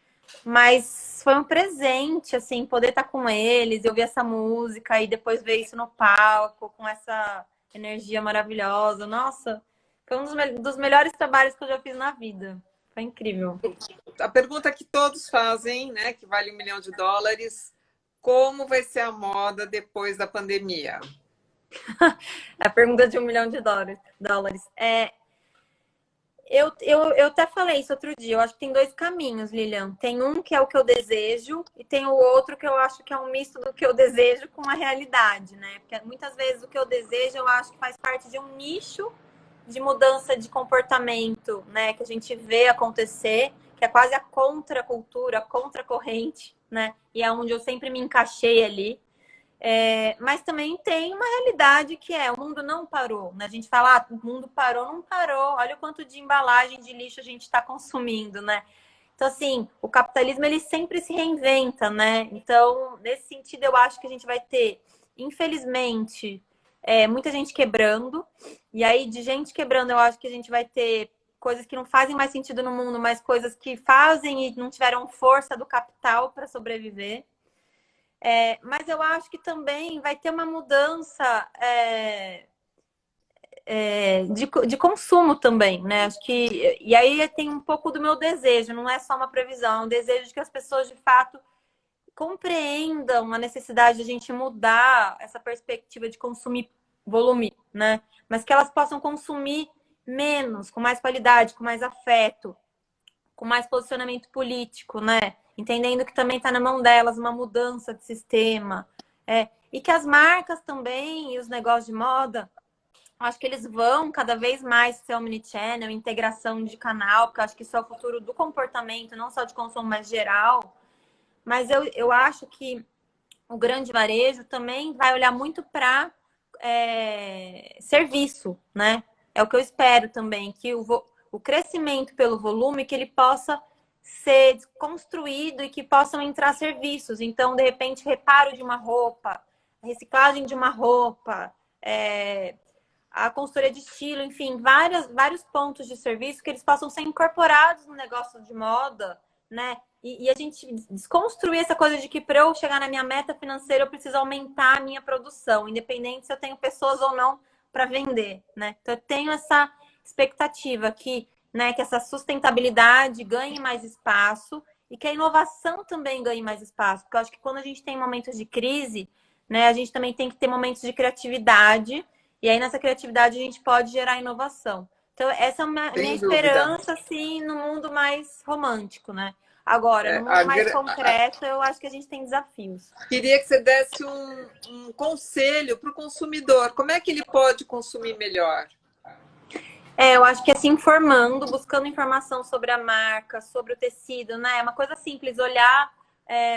Mas foi um presente, assim, poder estar com eles, ouvir essa música e depois ver isso no palco, com essa energia maravilhosa. Nossa, foi um dos melhores trabalhos que eu já fiz na vida. Foi incrível. A pergunta que todos fazem, né, que vale $1 milhão, como vai ser a moda depois da pandemia? A pergunta de $1 milhão. Eu até falei isso outro dia. Eu acho que tem dois caminhos, Lilian. Tem um que é o que eu desejo e tem o outro que eu acho que é um misto do que eu desejo com a realidade, né? Porque muitas vezes o que eu desejo eu acho que faz parte de um nicho de mudança de comportamento, né? Que a gente vê acontecer, que é quase a contracultura, a contracorrente, né? E é onde eu sempre me encaixei ali. Mas também tem uma realidade que o mundo não parou, né? A gente fala, o mundo parou, não parou. Olha o quanto de embalagem de lixo a gente está consumindo, né? Então, assim, o capitalismo, ele sempre se reinventa, né? Então, nesse sentido, eu acho que a gente vai ter, infelizmente, muita gente quebrando. E aí, de gente quebrando, eu acho que a gente vai ter coisas que não fazem mais sentido no mundo, mas coisas que fazem e não tiveram força do capital para sobreviver. Mas eu acho que também vai ter uma mudança de consumo também, né? Acho que e aí tem um pouco do meu desejo, não é só uma previsão, é um desejo de que as pessoas de fato compreendam a necessidade de a gente mudar essa perspectiva de consumir volume, né? Mas que elas possam consumir menos, com mais qualidade, com mais afeto, com mais posicionamento político, né? Entendendo que também está na mão delas uma mudança de sistema. E que as marcas também e os negócios de moda, acho que eles vão cada vez mais ser omnichannel, integração de canal, porque acho que isso é o futuro do comportamento, não só de consumo, mas geral. Mas eu acho que o grande varejo também vai olhar muito para serviço, né? É o que eu espero também, que o crescimento pelo volume, que ele possa ser construído e que possam entrar serviços. Então, de repente, reparo de uma roupa, reciclagem de uma roupa, a consultoria de estilo, enfim, vários pontos de serviço que eles possam ser incorporados no negócio de moda, né? E a gente desconstruir essa coisa de que para eu chegar na minha meta financeira eu preciso aumentar a minha produção, independente se eu tenho pessoas ou não para vender, né? Então eu tenho essa expectativa que essa sustentabilidade ganhe mais espaço e que a inovação também ganhe mais espaço, porque eu acho que quando a gente tem momentos de crise, né, a gente também tem que ter momentos de criatividade, e aí nessa criatividade a gente pode gerar inovação. Então essa é a minha esperança, assim, no mundo mais romântico, né? Agora, no mundo mais concreto, eu acho que a gente tem desafios. Queria que você desse um conselho para o consumidor. Como é que ele pode consumir melhor? Eu acho que é se informando, buscando informação sobre a marca, sobre o tecido, né? É uma coisa simples, olhar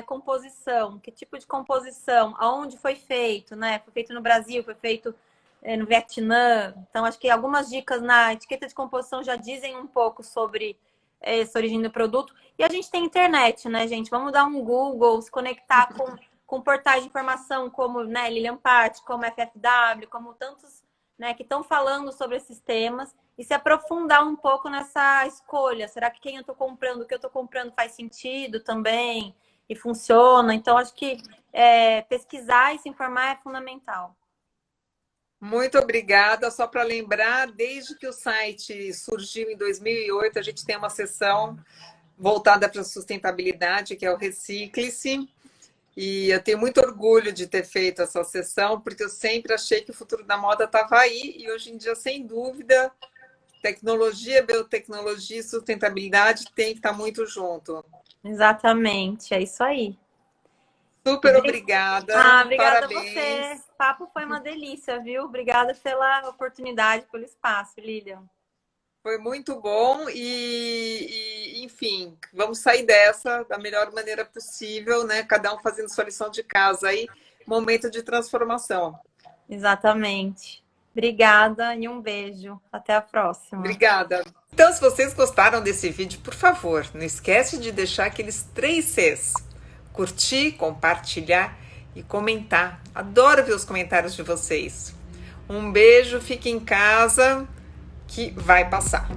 composição, que tipo de composição, aonde foi feito, né? Foi feito no Brasil, foi feito no Vietnã. Então, acho que algumas dicas na etiqueta de composição já dizem um pouco sobre essa origem do produto. E a gente tem internet, né, gente? Vamos dar um Google, se conectar com portais de informação como, né, Lilian Patti, como FFW, como tantos, né, que estão falando sobre esses temas e se aprofundar um pouco nessa escolha. Será que quem eu estou comprando, o que eu estou comprando faz sentido também e funciona? Então, acho que pesquisar e se informar é fundamental. Muito obrigada. Só para lembrar, desde que o site surgiu em 2008, a gente tem uma seção voltada para a sustentabilidade, que é o Recicle-se. E eu tenho muito orgulho de ter feito essa sessão, porque eu sempre achei que o futuro da moda estava aí, e hoje em dia, sem dúvida, tecnologia, biotecnologia e sustentabilidade tem que estar muito junto. Exatamente, é isso aí. Super obrigada. Obrigada parabéns. a você. O papo foi uma delícia, viu? Obrigada pela oportunidade, pelo espaço, Lilian. Foi muito bom enfim, vamos sair dessa da melhor maneira possível, né? Cada um fazendo sua lição de casa aí, momento de transformação. Exatamente. Obrigada e um beijo. Até a próxima. Obrigada. Então, se vocês gostaram desse vídeo, por favor, não esquece de deixar aqueles 3 Cs. Curtir, compartilhar e comentar. Adoro ver os comentários de vocês. Um beijo, fique em casa, que vai passar.